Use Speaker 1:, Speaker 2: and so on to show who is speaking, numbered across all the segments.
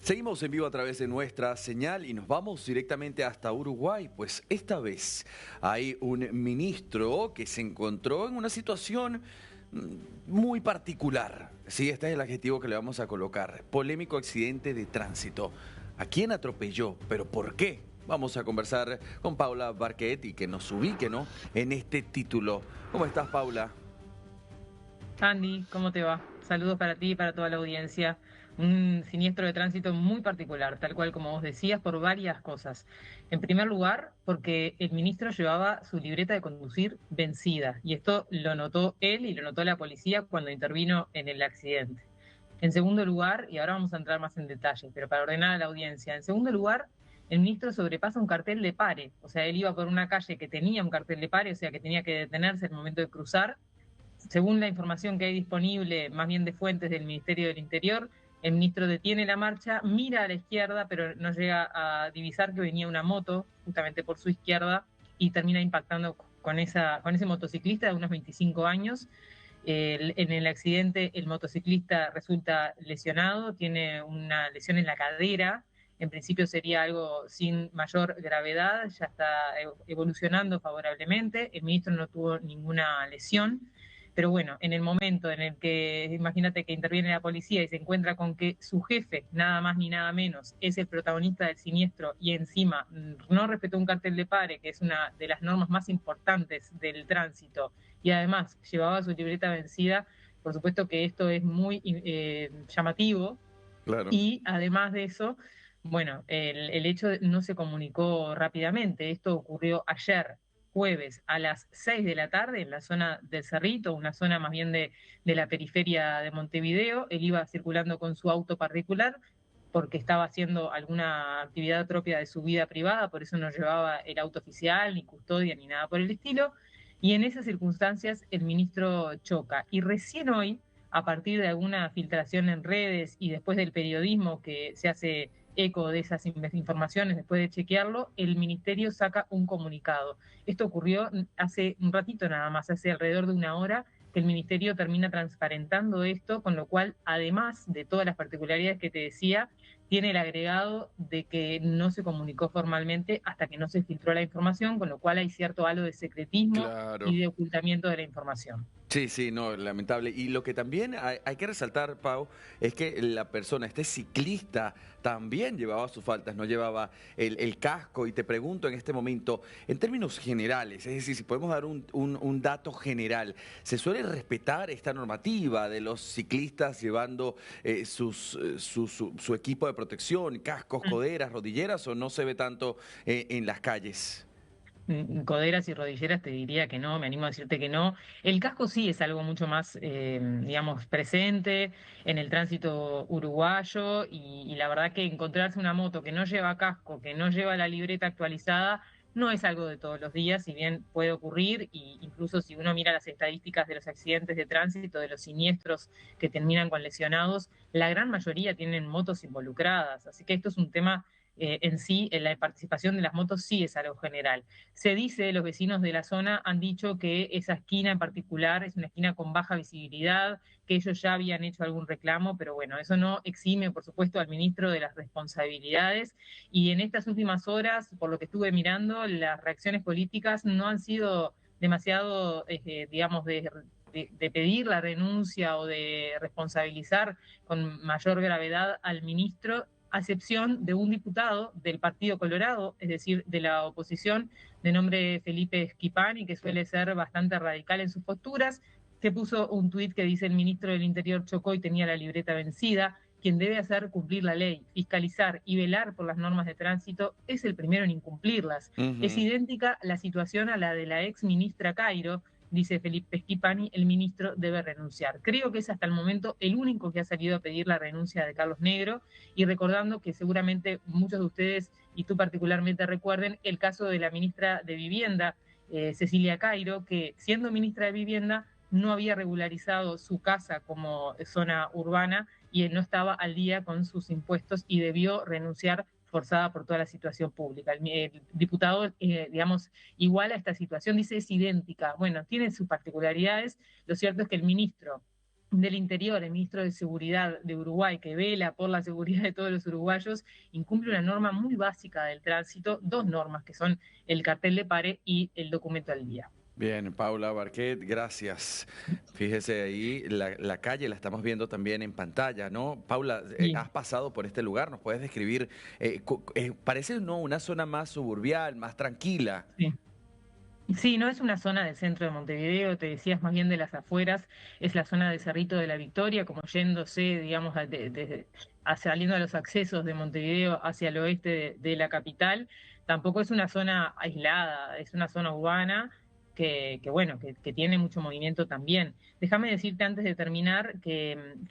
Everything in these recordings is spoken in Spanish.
Speaker 1: Seguimos en vivo a través de nuestra señal y nos vamos directamente hasta Uruguay, pues esta vez hay un ministro que se encontró en una situación muy particular. Sí, este es el adjetivo que le vamos a colocar. Polémico accidente de tránsito. ¿A quién atropelló? ¿Pero por qué? Vamos a conversar con Paula Barquet y que nos ubique, ¿no?, en este título. ¿Cómo estás, Paula?
Speaker 2: Andy, ¿cómo te va? Saludos para ti y para toda la audiencia. Un siniestro de tránsito muy particular, tal cual como vos decías, por varias cosas. En primer lugar, porque el ministro llevaba su libreta de conducir vencida, y esto lo notó él y lo notó la policía cuando intervino en el accidente. En segundo lugar, y ahora vamos a entrar más en detalle, pero para ordenar a la audiencia, en segundo lugar, el ministro sobrepasa un cartel de pare, o sea, él iba por una calle que tenía un cartel de pare, o sea, que tenía que detenerse en el momento de cruzar. Según la información que hay disponible, más bien de fuentes del Ministerio del Interior, el ministro detiene la marcha, mira a la izquierda, pero no llega a divisar que venía una moto justamente por su izquierda y termina impactando con ese motociclista de unos 25 años. En el accidente el motociclista resulta lesionado, tiene una lesión en la cadera. En principio sería algo sin mayor gravedad, ya está evolucionando favorablemente. El ministro no tuvo ninguna lesión. Pero bueno, en el momento en el que, imagínate que interviene la policía y se encuentra con que su jefe, nada más ni nada menos, es el protagonista del siniestro y encima no respetó un cartel de pare, que es una de las normas más importantes del tránsito, y además llevaba su libreta vencida, por supuesto que esto es muy llamativo.
Speaker 1: Claro.
Speaker 2: Y además de eso, bueno, el hecho no se comunicó rápidamente. Esto ocurrió ayer, jueves, a las 6 de la tarde, en la zona del Cerrito, una zona más bien de la periferia de Montevideo. Él iba circulando con su auto particular porque estaba haciendo alguna actividad propia de su vida privada, por eso no llevaba el auto oficial, ni custodia, ni nada por el estilo. Y en esas circunstancias el ministro choca. Y recién hoy, a partir de alguna filtración en redes y después del periodismo que se hace eco de esas informaciones después de chequearlo, el ministerio saca un comunicado. Esto ocurrió hace un ratito nada más, hace alrededor de una hora que el ministerio termina transparentando esto, con lo cual, además de todas las particularidades que te decía, tiene el agregado de que no se comunicó formalmente hasta que no se filtró la información, con lo cual hay cierto halo de secretismo
Speaker 1: Claro.
Speaker 2: y de ocultamiento de la información.
Speaker 1: Sí, sí, no, lamentable. Y lo que también hay que resaltar, Pau, es que la persona, este ciclista, también llevaba sus faltas, no llevaba el casco. Y te pregunto en este momento, en términos generales, es decir, si podemos dar un dato general, ¿se suele respetar esta normativa de los ciclistas llevando su equipo de protección, cascos, coderas, rodilleras, o no se ve tanto en las calles?
Speaker 2: Coderas y rodilleras te diría que no, me animo a decirte que no. El casco sí es algo mucho más, digamos, presente en el tránsito uruguayo y la verdad que encontrarse una moto que no lleva casco, que no lleva la libreta actualizada, no es algo de todos los días, si bien puede ocurrir, y incluso si uno mira las estadísticas de los accidentes de tránsito, de los siniestros que terminan con lesionados, la gran mayoría tienen motos involucradas, así que esto es un tema en sí, en la participación de las motos sí es algo general. Se dice, los vecinos de la zona han dicho que esa esquina en particular es una esquina con baja visibilidad, que ellos ya habían hecho algún reclamo, pero bueno, eso no exime, por supuesto, al ministro de las responsabilidades. Y en estas últimas horas, por lo que estuve mirando, las reacciones políticas no han sido demasiado, digamos, de pedir la renuncia o de responsabilizar con mayor gravedad al ministro, a excepción de un diputado del Partido Colorado, es decir, de la oposición, de nombre Felipe Schipani, que suele ser bastante radical en sus posturas. Se puso un tuit que dice: el ministro del Interior chocó y tenía la libreta vencida. Quien debe hacer cumplir la ley, fiscalizar y velar por las normas de tránsito es el primero en incumplirlas. Es
Speaker 1: Ujú.
Speaker 2: idéntica la situación a la de la ex ministra Cairo, dice Felipe Schipani, el ministro debe renunciar. Creo que es hasta el momento el único que ha salido a pedir la renuncia de Carlos Negro, y recordando que seguramente muchos de ustedes y tú particularmente recuerden el caso de la ministra de Vivienda, Cecilia Cairo, que siendo ministra de Vivienda no había regularizado su casa como zona urbana y no estaba al día con sus impuestos y debió renunciar forzada por toda la situación pública. El diputado, digamos, igual a esta situación, dice es idéntica. Bueno, tiene sus particularidades. Lo cierto es que el ministro del Interior, el ministro de Seguridad de Uruguay, que vela por la seguridad de todos los uruguayos, incumple una norma muy básica del tránsito, dos normas que son el cartel de pare y el documento al día.
Speaker 1: Bien, Paula Barquet, gracias. Fíjese ahí, la calle la estamos viendo también en pantalla, ¿no? Paula,
Speaker 2: Sí,
Speaker 1: has pasado por este lugar, ¿nos puedes describir? Parece, ¿no?, una zona más suburbial, más tranquila.
Speaker 2: sí. Sí, no es una zona del centro de Montevideo, te decías más bien de las afueras, es la zona de Cerrito de la Victoria, como yéndose, digamos, saliendo a los accesos de Montevideo hacia el oeste de la capital. Tampoco es una zona aislada, es una zona urbana bueno, que tiene mucho movimiento también. Déjame decirte antes de terminar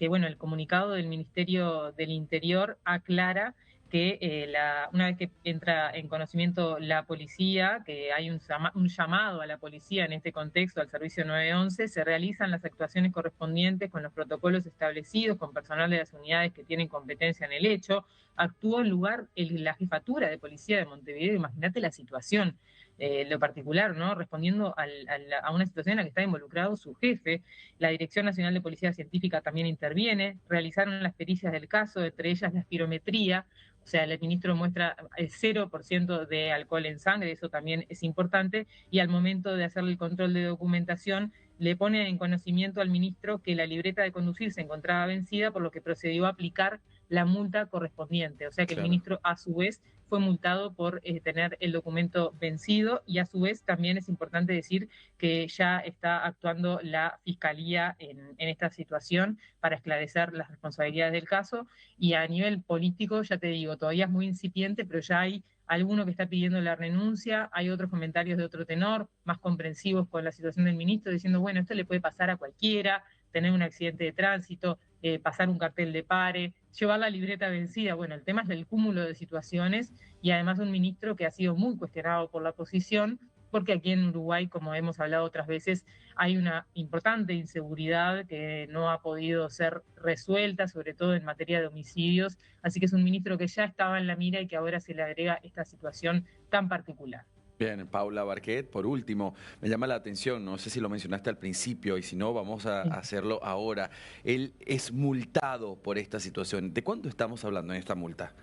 Speaker 2: bueno, el comunicado del Ministerio del Interior aclara que una vez que entra en conocimiento la policía, que hay un llamado a la policía en este contexto, al servicio 911, se realizan las actuaciones correspondientes con los protocolos establecidos, con personal de las unidades que tienen competencia en el hecho. Actuó en lugar la jefatura de policía de Montevideo, imagínate la situación. Lo particular, ¿no? Respondiendo a una situación en la que está involucrado su jefe. La Dirección Nacional de Policía Científica también interviene, realizaron las pericias del caso, entre ellas la espirometría. O sea, el ministro muestra el 0% de alcohol en sangre, eso también es importante, y al momento de hacerle el control de documentación, le pone en conocimiento al ministro que la libreta de conducir se encontraba vencida, por lo que procedió a aplicar la multa correspondiente. O sea que el
Speaker 1: Claro.
Speaker 2: ministro, a su vez, fue multado por tener el documento vencido, y a su vez también es importante decir que ya está actuando la Fiscalía en esta situación para esclarecer las responsabilidades del caso. Y a nivel político, ya te digo, todavía es muy incipiente, pero ya hay alguno que está pidiendo la renuncia, hay otros comentarios de otro tenor, más comprensivos con la situación del ministro, diciendo, bueno, esto le puede pasar a cualquiera, tener un accidente de tránsito, pasar un cartel de pare, llevar la libreta vencida. Bueno, el tema es del cúmulo de situaciones, y además un ministro que ha sido muy cuestionado por la oposición, porque aquí en Uruguay, como hemos hablado otras veces, hay una importante inseguridad que no ha podido ser resuelta, sobre todo en materia de homicidios. Así que es un ministro que ya estaba en la mira y que ahora se le agrega esta situación tan particular.
Speaker 1: Bien, Paula Barquet, por último, me llama la atención, no sé si lo mencionaste al principio y si no, vamos a
Speaker 2: Sí.
Speaker 1: hacerlo ahora. Él es multado por esta situación. ¿De cuánto estamos hablando en esta multa?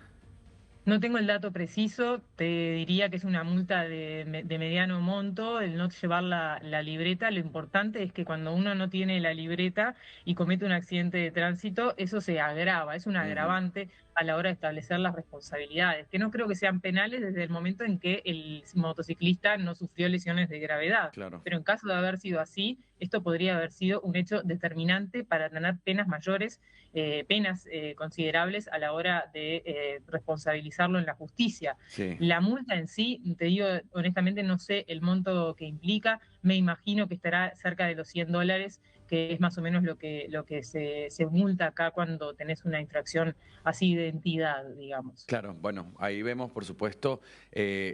Speaker 2: No tengo el dato preciso, te diría que es una multa de mediano monto, el no llevar la libreta. Lo importante es que cuando uno no tiene la libreta y comete un accidente de tránsito, eso se agrava, es un
Speaker 1: Ujú,
Speaker 2: agravante a la hora de establecer las responsabilidades, que no creo que sean penales desde el momento en que el motociclista no sufrió lesiones de gravedad.
Speaker 1: claro.
Speaker 2: Pero en caso de haber sido así, esto podría haber sido un hecho determinante para tener penas mayores, penas considerables a la hora de responsabilizarlo en la justicia.
Speaker 1: Sí.
Speaker 2: La multa en sí, te digo honestamente, no sé el monto que implica, me imagino que estará cerca de los $100, que es más o menos lo que se multa acá cuando tenés una infracción así de entidad, digamos.
Speaker 1: Claro, bueno, ahí vemos, por supuesto,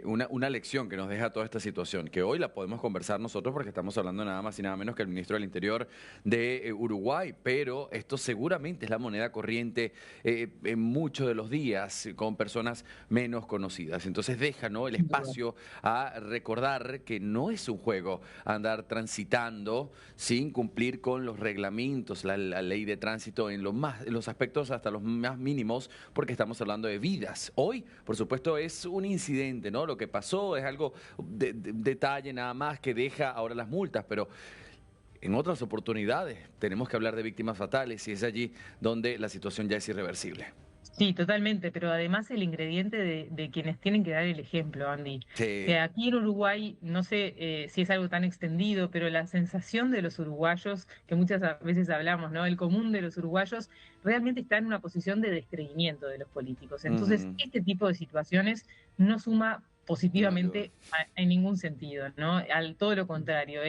Speaker 1: una lección que nos deja toda esta situación, que hoy la podemos conversar nosotros porque estamos hablando nada más y nada menos que el ministro del Interior de Uruguay, pero esto seguramente es la moneda corriente en muchos de los días con personas menos conocidas. Entonces deja, ¿no?, el
Speaker 2: Sin duda.
Speaker 1: espacio a recordar que no es un juego andar transitando sin cumplir con los reglamentos, la ley de tránsito en los aspectos hasta los más mínimos, porque estamos hablando de vidas. Hoy, por supuesto, es un incidente, ¿no? Lo que pasó es algo, detalle nada más que deja ahora las multas, pero en otras oportunidades tenemos que hablar de víctimas fatales y es allí donde la situación ya es irreversible.
Speaker 2: Sí, totalmente, pero además el ingrediente de quienes tienen que dar el ejemplo, Andy. Que
Speaker 1: Sí.
Speaker 2: aquí en Uruguay, no sé si es algo tan extendido, pero la sensación de los uruguayos, que muchas veces hablamos, ¿no? El común de los uruguayos realmente está en una posición de descreimiento de los políticos. Entonces,
Speaker 1: Ujú,
Speaker 2: este tipo de situaciones no suma
Speaker 1: no ayuda.
Speaker 2: positivamente en ningún sentido, ¿no? Todo lo contrario,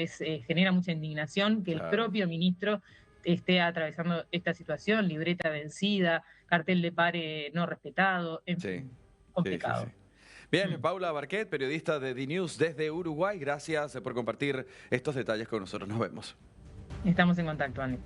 Speaker 2: genera mucha indignación que el
Speaker 1: Claro.
Speaker 2: propio ministro esté atravesando esta situación, libreta vencida, cartel de pare no respetado, en
Speaker 1: Sí,
Speaker 2: fin,
Speaker 1: sí, sí, sí.
Speaker 2: complicado.
Speaker 1: Bien,
Speaker 2: Mm.
Speaker 1: Paula Barquet, periodista de D-News desde Uruguay, gracias por compartir estos detalles con nosotros. Nos vemos.
Speaker 2: Estamos en contacto, Andy.